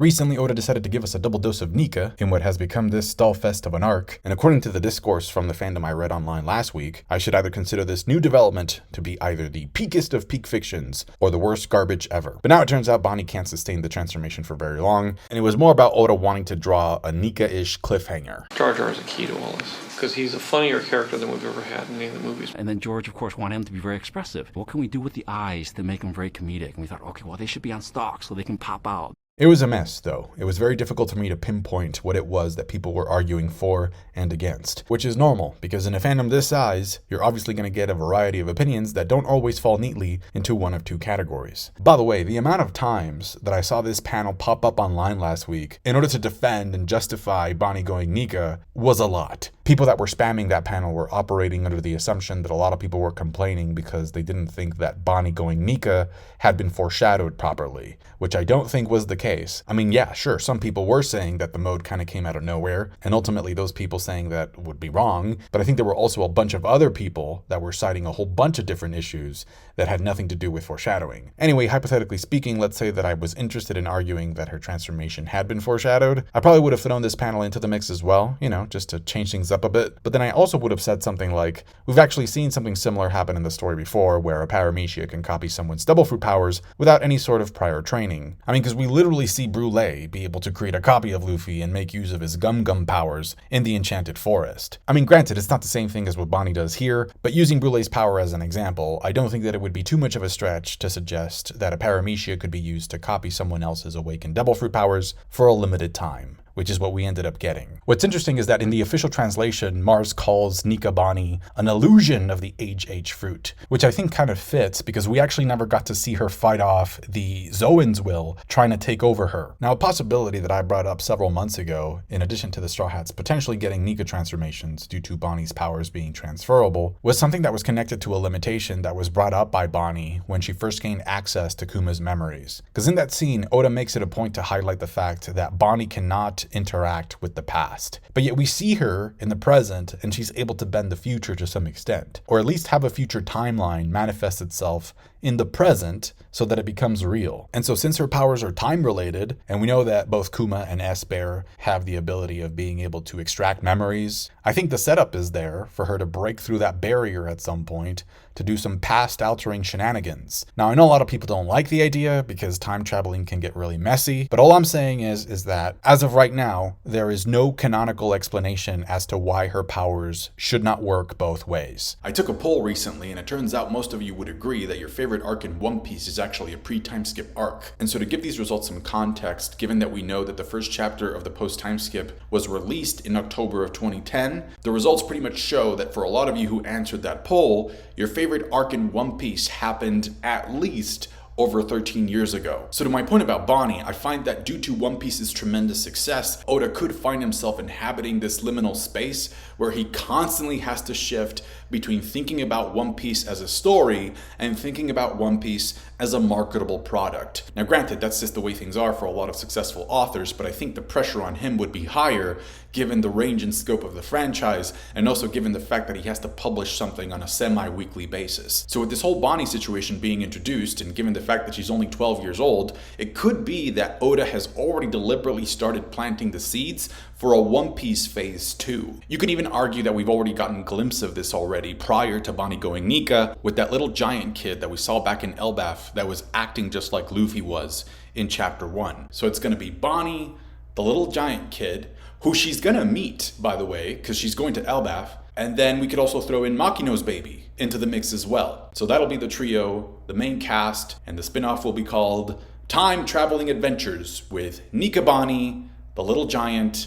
Recently, Oda decided to give us a double dose of Nika in what has become this stallfest of an arc, and according to the discourse from the fandom I read online last week, I should either consider this new development to be either the peakest of peak fictions or the worst garbage ever. But now it turns out Bonney can't sustain the transformation for very long, and it was more about Oda wanting to draw a Nika-ish cliffhanger. Jar Jar is a key to all this, because he's a funnier character than we've ever had in any of the movies. And then George, of course, wanted him to be very expressive. What can we do with the eyes to make him very comedic? And we thought, okay, well, they should be on stalks so they can pop out. It was a mess, though. It was very difficult for me to pinpoint what it was that people were arguing for and against, which is normal, because in a fandom this size, you're obviously going to get a variety of opinions that don't always fall neatly into one of two categories. By the way, the amount of times that I saw this panel pop up online last week in order to defend and justify Bonney going Nika was a lot. People that were spamming that panel were operating under the assumption that a lot of people were complaining because they didn't think that Bonney going Nika had been foreshadowed properly, which I don't think was the case. I mean, yeah, sure, some people were saying that the mode kind of came out of nowhere, and ultimately those people saying that would be wrong, but I think there were also a bunch of other people that were citing a whole bunch of different issues that had nothing to do with foreshadowing. Anyway, hypothetically speaking, let's say that I was interested in arguing that her transformation had been foreshadowed. I probably would have thrown this panel into the mix as well, just to change things up a bit, but then I also would have said something like, we've actually seen something similar happen in the story before, where a paramecia can copy someone's double fruit powers without any sort of prior training. I mean, because we literally see Brûlé be able to create a copy of Luffy and make use of his Gum Gum powers in the Enchanted Forest. I mean, granted, it's not the same thing as what Bonney does here, but using Brûlé's power as an example, I don't think that it would be too much of a stretch to suggest that a paramecia could be used to copy someone else's awakened double fruit powers for a limited time, which is what we ended up getting. What's interesting is that in the official translation, Mars calls Nika Bonney an illusion of the HH fruit, which I think kind of fits because we actually never got to see her fight off the Zoan's will trying to take over her. Now, a possibility that I brought up several months ago, in addition to the Straw Hats potentially getting Nika transformations due to Bonney's powers being transferable, was something that was connected to a limitation that was brought up by Bonney when she first gained access to Kuma's memories. Because in that scene, Oda makes it a point to highlight the fact that Bonney cannot interact with the past, but yet we see her in the present and she's able to bend the future to some extent, or at least have a future timeline manifest itself in the present so that it becomes real. And so since her powers are time related, and we know that both Kuma and S-Bear have the ability of being able to extract memories, I think the setup is there for her to break through that barrier at some point to do some past altering shenanigans. Now, I know a lot of people don't like the idea because time traveling can get really messy, but all I'm saying is that as of right now, there is no canonical explanation as to why her powers should not work both ways. I took a poll recently and it turns out most of you would agree that your favorite arc in One Piece is actually a pre-time skip arc. And so to give these results some context, given that we know that the first chapter of the post-time skip was released in October of 2010, the results pretty much show that for a lot of you who answered that poll, your favorite arc in One Piece happened at least over 13 years ago. So to my point about Bonney, I find that due to One Piece's tremendous success, Oda could find himself inhabiting this liminal space where he constantly has to shift between thinking about One Piece as a story and thinking about One Piece as a marketable product. Now granted, that's just the way things are for a lot of successful authors, but I think the pressure on him would be higher given the range and scope of the franchise, and also given the fact that he has to publish something on a semi-weekly basis. So with this whole Bonney situation being introduced, and given the fact that she's only 12 years old, it could be that Oda has already deliberately started planting the seeds for a One Piece Phase 2. You could even argue that we've already gotten a glimpse of this already prior to Bonney going Nika with that little giant kid that we saw back in Elbaf that was acting just like Luffy was in Chapter 1. So it's going to be Bonney, the little giant kid, who she's going to meet, by the way, because she's going to Elbaf, and then we could also throw in Makino's baby into the mix as well. So that'll be the trio, the main cast, and the spin-off will be called Time Traveling Adventures with Nika Bonney, the Little Giant,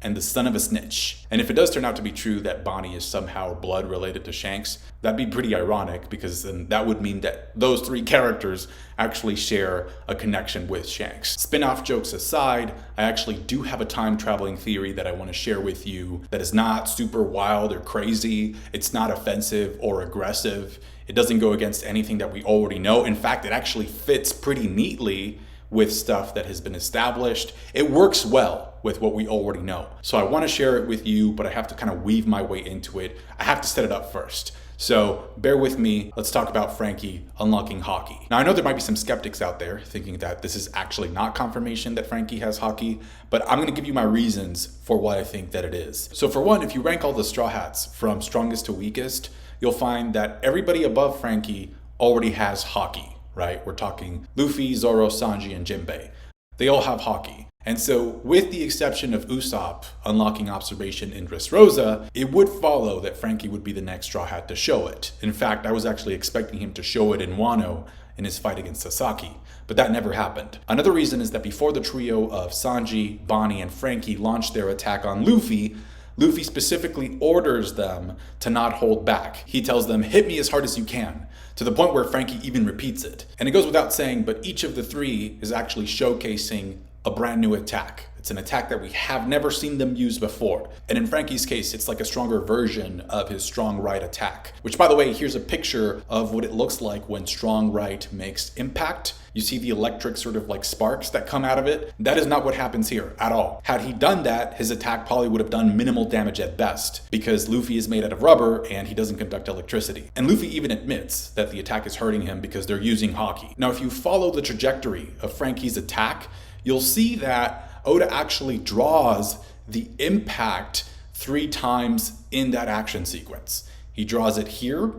and the Son of a Snitch. And if it does turn out to be true that Bonney is somehow blood related to Shanks, that'd be pretty ironic because then that would mean that those three characters actually share a connection with Shanks. Spin-off jokes aside, I actually do have a time traveling theory that I want to share with you that is not super wild or crazy. It's not offensive or aggressive. It doesn't go against anything that we already know. In fact, it actually fits pretty neatly with stuff that has been established. It works well with what we already know. So I want to share it with you, but I have to kind of weave my way into it. I have to set it up first. So bear with me, let's talk about Frankie unlocking Haki. Now I know there might be some skeptics out there thinking that this is actually not confirmation that Frankie has Haki, but I'm gonna give you my reasons for why I think that it is. So for one, if you rank all the Straw Hats from strongest to weakest, you'll find that everybody above Frankie already has Haki, right? We're talking Luffy, Zoro, Sanji, and Jinbei. They all have Haki. And so, with the exception of Usopp unlocking Observation in Dressrosa, it would follow that Frankie would be the next Straw Hat to show it. In fact, I was actually expecting him to show it in Wano in his fight against Sasaki, but that never happened. Another reason is that before the trio of Sanji, Bonney, and Frankie launched their attack on Luffy, Luffy specifically orders them to not hold back. He tells them, hit me as hard as you can, to the point where Frankie even repeats it. And it goes without saying, but each of the three is actually showcasing a brand new attack. It's an attack that we have never seen them use before. And in Frankie's case, it's like a stronger version of his strong right attack. Which, by the way, here's a picture of what it looks like when strong right makes impact. You see the electric sort of like sparks that come out of it. That is not what happens here at all. Had he done that, his attack probably would have done minimal damage at best, because Luffy is made out of rubber and he doesn't conduct electricity. And Luffy even admits that the attack is hurting him because they're using Haki. Now, if you follow the trajectory of Frankie's attack, you'll see that Oda actually draws the impact 3 times in that action sequence. He draws it here,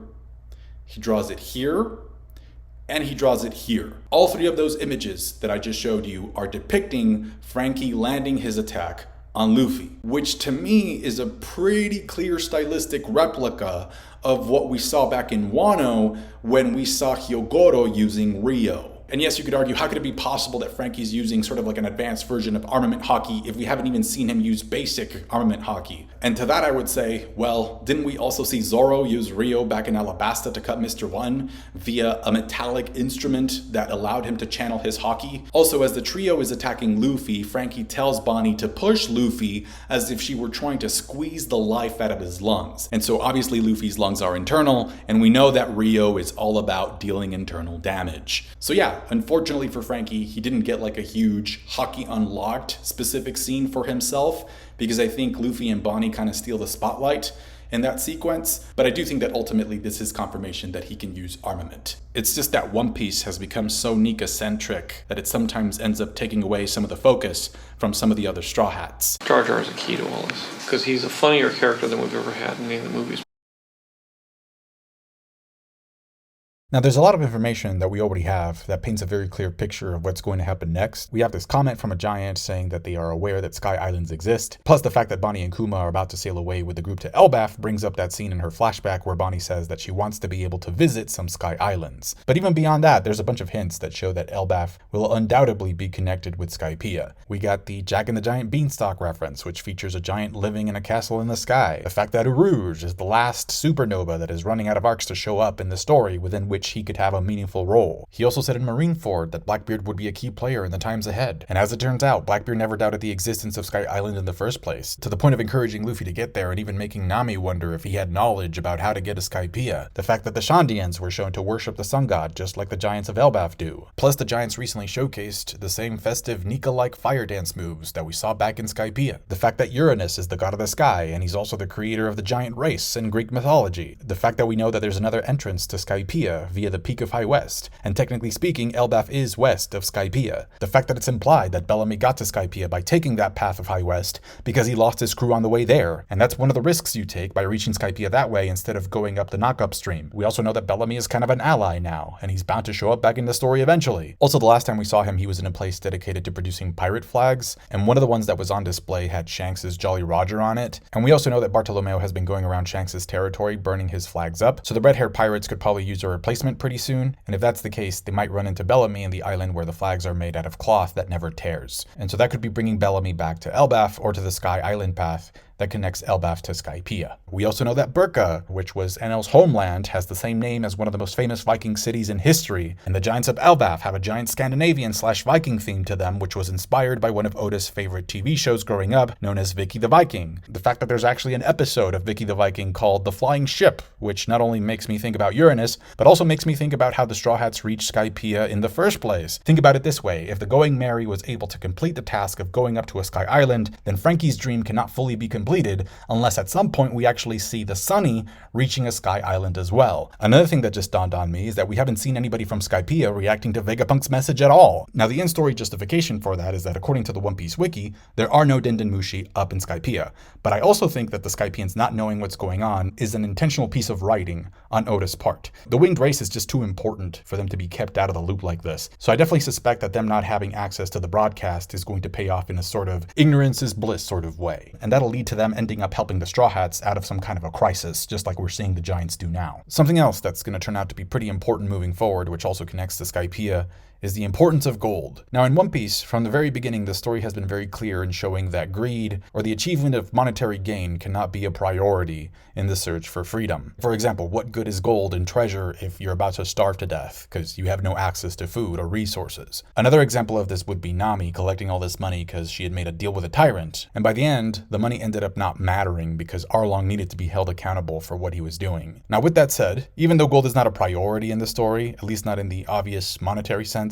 he draws it here, and he draws it here. All 3 of those images that I just showed you are depicting Frankie landing his attack on Luffy, which to me is a pretty clear stylistic replica of what we saw back in Wano when we saw Hyogoro using Rio. And yes, you could argue, how could it be possible that Frankie's using sort of like an advanced version of armament Haki if we haven't even seen him use basic armament Haki? And to that I would say, well, didn't we also see Zoro use Rio back in Alabasta to cut Mr. One via a metallic instrument that allowed him to channel his Haki? Also, as the trio is attacking Luffy, Frankie tells Bonney to push Luffy as if she were trying to squeeze the life out of his lungs. And so obviously Luffy's lungs are internal, and we know that Rio is all about dealing internal damage. So yeah, unfortunately for Frankie, he didn't get like a huge Haki unlocked specific scene for himself, because I think Luffy and Bonney kind of steal the spotlight in that sequence, but I do think that ultimately this is confirmation that he can use armament. It's just that One Piece has become so Nika-centric that it sometimes ends up taking away some of the focus from some of the other Straw Hats. Jar Jar is a key to all this, because he's a funnier character than we've ever had in any of the movies. Now, there's a lot of information that we already have that paints a very clear picture of what's going to happen next. We have this comment from a giant saying that they are aware that Sky Islands exist, plus the fact that Bonney and Kuma are about to sail away with the group to Elbaf brings up that scene in her flashback where Bonney says that she wants to be able to visit some Sky Islands. But even beyond that, there's a bunch of hints that show that Elbaf will undoubtedly be connected with Skypia. We got the Jack and the Giant Beanstalk reference, which features a giant living in a castle in the sky. The fact that Urouge is the last supernova that is running out of arcs to show up in the story within which he could have a meaningful role. He also said in Marineford that Blackbeard would be a key player in the times ahead. And as it turns out, Blackbeard never doubted the existence of Sky Island in the first place, to the point of encouraging Luffy to get there and even making Nami wonder if he had knowledge about how to get to Skypia. The fact that the Shandians were shown to worship the sun god just like the giants of Elbaf do. Plus the giants recently showcased the same festive Nika-like fire dance moves that we saw back in Skypia. The fact that Uranus is the god of the sky and he's also the creator of the giant race in Greek mythology. The fact that we know that there's another entrance to Skypia via the Peak of High West, and technically speaking, Elbaf is west of Skypia. The fact that it's implied that Bellamy got to Skypia by taking that path of High West because he lost his crew on the way there, and that's one of the risks you take by reaching Skypia that way instead of going up the knock-up stream. We also know that Bellamy is kind of an ally now, and he's bound to show up back in the story eventually. Also, the last time we saw him, he was in a place dedicated to producing pirate flags, and one of the ones that was on display had Shanks's Jolly Roger on it. And we also know that Bartolomeo has been going around Shanks's territory burning his flags up, so the red-haired pirates could probably use a replacement pretty soon, and if that's the case, they might run into Bellamy in the island where the flags are made out of cloth that never tears. And so that could be bringing Bellamy back to Elbaf or to the Sky Island path that connects Elbaf to Skypia. We also know that Birka, which was Enel's homeland, has the same name as one of the most famous Viking cities in history, and the giants of Elbaf have a giant Scandinavian/Viking theme to them, which was inspired by one of Oda's favorite TV shows growing up, known as Vicky the Viking. The fact that there's actually an episode of Vicky the Viking called The Flying Ship, which not only makes me think about Uranus, but also makes me think about how the Straw Hats reached Skypia in the first place. Think about it this way, if the Going Merry was able to complete the task of going up to a Sky Island, then Frankie's dream cannot fully be completed completed, unless at some point we actually see the Sunny reaching a Sky Island as well. Another thing that just dawned on me is that we haven't seen anybody from Skypia reacting to Vegapunk's message at all. Now, the in-story justification for that is that according to the One Piece wiki, there are no Dendenmushi up in Skypia. But I also think that the Skypians not knowing what's going on is an intentional piece of writing on Oda's part. The winged race is just too important for them to be kept out of the loop like this. So I definitely suspect that them not having access to the broadcast is going to pay off in a sort of ignorance is bliss sort of way. And that'll lead to them ending up helping the Straw Hats out of some kind of a crisis, just like we're seeing the Giants do now. Something else that's going to turn out to be pretty important moving forward, which also connects to Skypia, is the importance of gold. Now, in One Piece, from the very beginning, the story has been very clear in showing that greed or the achievement of monetary gain cannot be a priority in the search for freedom. For example, what good is gold and treasure if you're about to starve to death because you have no access to food or resources? Another example of this would be Nami collecting all this money because she had made a deal with a tyrant, and by the end, the money ended up not mattering because Arlong needed to be held accountable for what he was doing. Now, with that said, even though gold is not a priority in the story, at least not in the obvious monetary sense,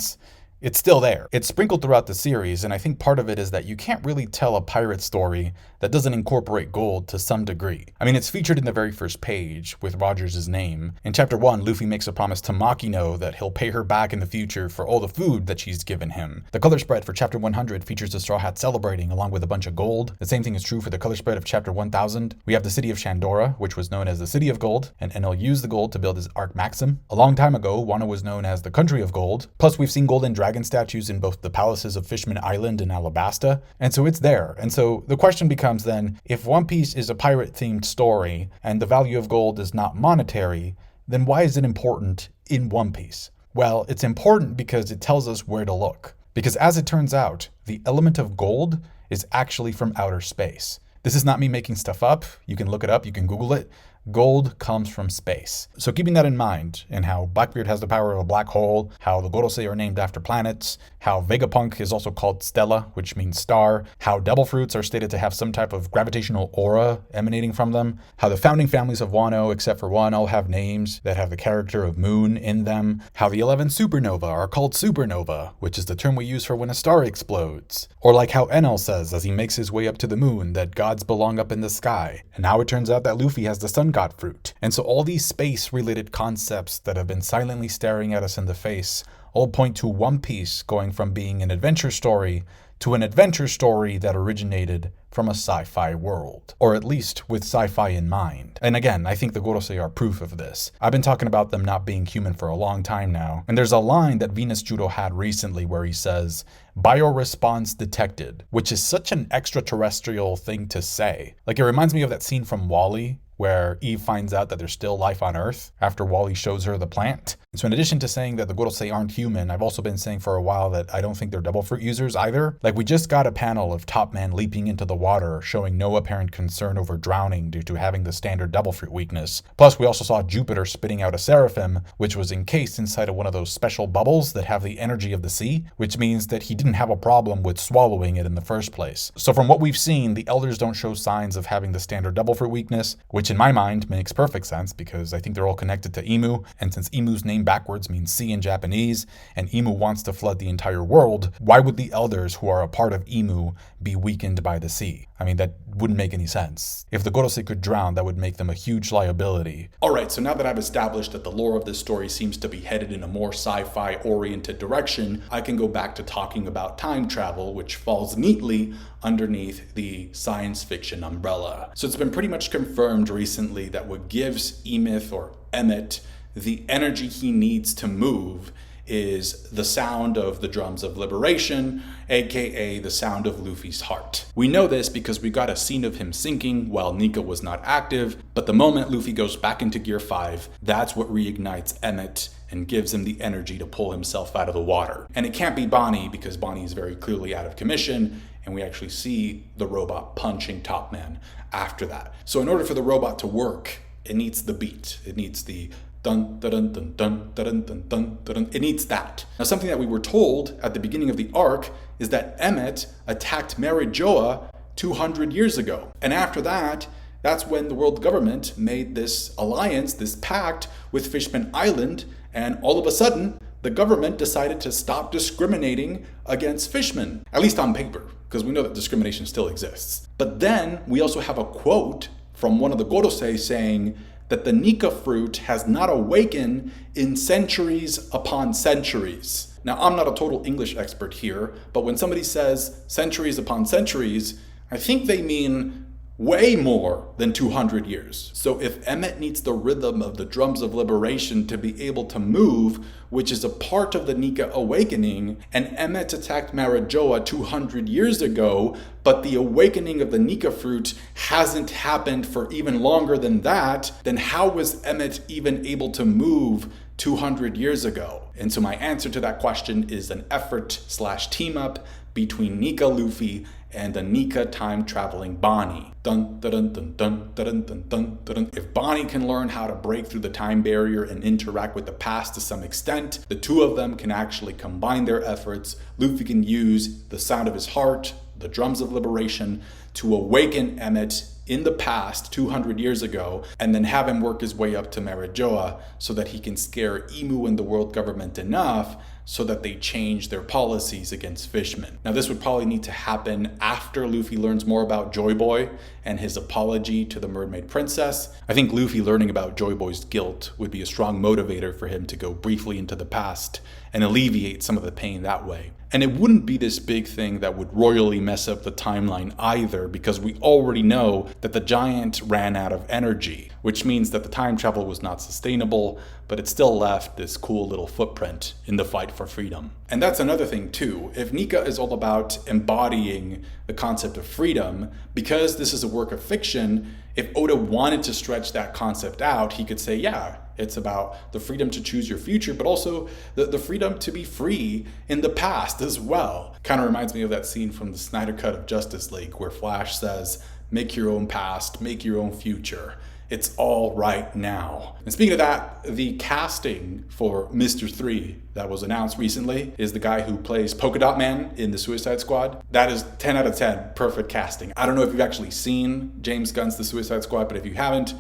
it's still there. It's sprinkled throughout the series, and I think part of it is that you can't really tell a pirate story that doesn't incorporate gold to some degree. I mean, it's featured in the very first page with Rogers' name. In Chapter 1, Luffy makes a promise to Makino that he'll pay her back in the future for all the food that she's given him. The color spread for Chapter 100 features the Straw Hats celebrating along with a bunch of gold. The same thing is true for the color spread of Chapter 1000. We have the city of Shandora, which was known as the City of Gold, and Enel used the gold to build his Arc Maxim. A long time ago, Wano was known as the Country of Gold. Plus, we've seen golden dragon statues in both the palaces of Fishman Island and Alabasta, and so it's there. And so the question becomes then, if One Piece is a pirate-themed story and the value of gold is not monetary, then why is it important in One Piece? Well, it's important because it tells us where to look. Because as it turns out, the element of gold is actually from outer space. This is not me making stuff up. You can look it up, you can Google it. Gold comes from space. So keeping that in mind, and how Blackbeard has the power of a black hole, how the Gorosei are named after planets, how Vegapunk is also called Stella, which means star, how devil fruits are stated to have some type of gravitational aura emanating from them, how the founding families of Wano, except for one, all have names that have the character of moon in them, how the 11 supernova are called supernova, which is the term we use for when a star explodes, or like how Enel says as he makes his way up to the moon that gods belong up in the sky, and how it turns out that Luffy has the sun god fruit. And so all these space-related concepts that have been silently staring at us in the face all point to One Piece going from being an adventure story to an adventure story that originated from a sci-fi world, or at least with sci-fi in mind. And again, I think the Gorosei are proof of this. I've been talking about them not being human for a long time now, and there's a line that Venus Judo had recently where he says, "Bioresponse detected," which is such an extraterrestrial thing to say. Like, it reminds me of that scene from WALL-E, where Eve finds out that there's still life on Earth after WALL-E shows her the plant. So in addition to saying that the Gorosei aren't human, I've also been saying for a while that I don't think they're devil fruit users either. Like, we just got a panel of Top Man leaping into the water, showing no apparent concern over drowning due to having the standard devil fruit weakness. Plus, we also saw Jupiter spitting out a seraphim, which was encased inside of one of those special bubbles that have the energy of the sea, which means that he didn't have a problem with swallowing it in the first place. So from what we've seen, the elders don't show signs of having the standard devil fruit weakness, which in my mind makes perfect sense because I think they're all connected to Imu, and since Imu's name backwards means sea in Japanese, and Imu wants to flood the entire world, why would the elders who are a part of Imu be weakened by the sea? I mean, that wouldn't make any sense. If the Gorosei could drown, that would make them a huge liability. Alright, so now that I've established that the lore of this story seems to be headed in a more sci-fi oriented direction, I can go back to talking about time travel, which falls neatly underneath the science fiction umbrella. So it's been pretty much confirmed recently that what gives Emeth or Emmet the energy he needs to move is the sound of the drums of liberation, aka the sound of Luffy's heart. We know this because we got a scene of him sinking while Nika was not active, but the moment Luffy goes back into Gear 5, that's what reignites Emmet and gives him the energy to pull himself out of the water. And it can't be Bonney because Bonney is very clearly out of commission, and we actually see the robot punching Top Man after that. So in order for the robot to work, it needs the beat. It needs the dun dun dun dun dun dun dun dun. It needs that. Now, something that we were told at the beginning of the arc is that Emmet attacked Marijoa 200 years ago. And after that, that's when the world government made this alliance, this pact with Fishman Island, and all of a sudden, the government decided to stop discriminating against fishmen, at least on paper. because we know that discrimination still exists. But then we also have a quote from one of the Gorosei saying that the Nika fruit has not awakened in centuries upon centuries. Now, I'm not a total English expert here, but when somebody says centuries upon centuries, I think they mean way more than 200 years. So if Emmet needs the rhythm of the drums of liberation to be able to move, which is a part of the Nika awakening, and Emmet attacked Marijoa 200 years ago, but the awakening of the Nika fruit hasn't happened for even longer than that, then how was Emmet even able to move 200 years ago? And so my answer to that question is an effort/team up between Nika Luffy and the Nika time-traveling Bonney. Dun, dun, dun, dun, dun, dun, dun, dun. If Bonney can learn how to break through the time barrier and interact with the past to some extent, the two of them can actually combine their efforts. Luffy can use the sound of his heart, the drums of liberation, to awaken Emmet in the past 200 years ago, and then have him work his way up to Marijoa so that he can scare Imu and the world government enough so that they change their policies against fishmen. Now, this would probably need to happen after Luffy learns more about Joy Boy and his apology to the Mermaid Princess. I think Luffy learning about Joy Boy's guilt would be a strong motivator for him to go briefly into the past and alleviate some of the pain that way. And it wouldn't be this big thing that would royally mess up the timeline either, because we already know that the giant ran out of energy, which means that the time travel was not sustainable, but it still left this cool little footprint in the fight for freedom. And that's another thing too. If Nika is all about embodying the concept of freedom, because this is a work of fiction, if Oda wanted to stretch that concept out, he could say, yeah, it's about the freedom to choose your future, but also the freedom to be free in the past as well. Kind of reminds me of that scene from the Snyder Cut of Justice League where Flash says, make your own past, make your own future. It's all right now. And speaking of that, the casting for Mr. 3 that was announced recently is the guy who plays Polka Dot Man in the Suicide Squad. That is 10 out of 10, perfect casting. I don't know if you've actually seen James Gunn's The Suicide Squad, but if you haven't,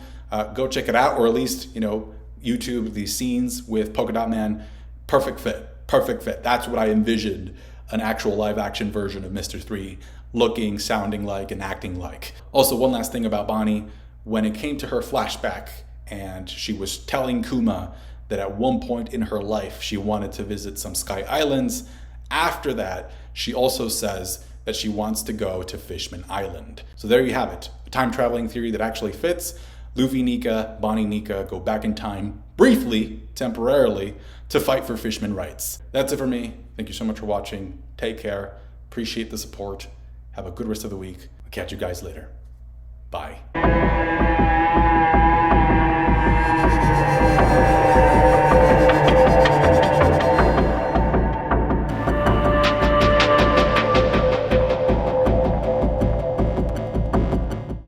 go check it out, or at least, YouTube these scenes with Polka Dot Man. Perfect fit. That's what I envisioned an actual live action version of Mr. 3 looking, sounding like, and acting like. Also, one last thing about Bonney. When it came to her flashback and she was telling Kuma that at one point in her life she wanted to visit some Sky Islands, after that she also says that she wants to go to Fishman Island. So there you have it, a time traveling theory that actually fits. Luffy Nika, Bonney Nika go back in time, briefly, temporarily, to fight for Fishman rights. That's it for me. Thank you so much for watching. Take care. Appreciate the support. Have a good rest of the week. I'll catch you guys later. Bye.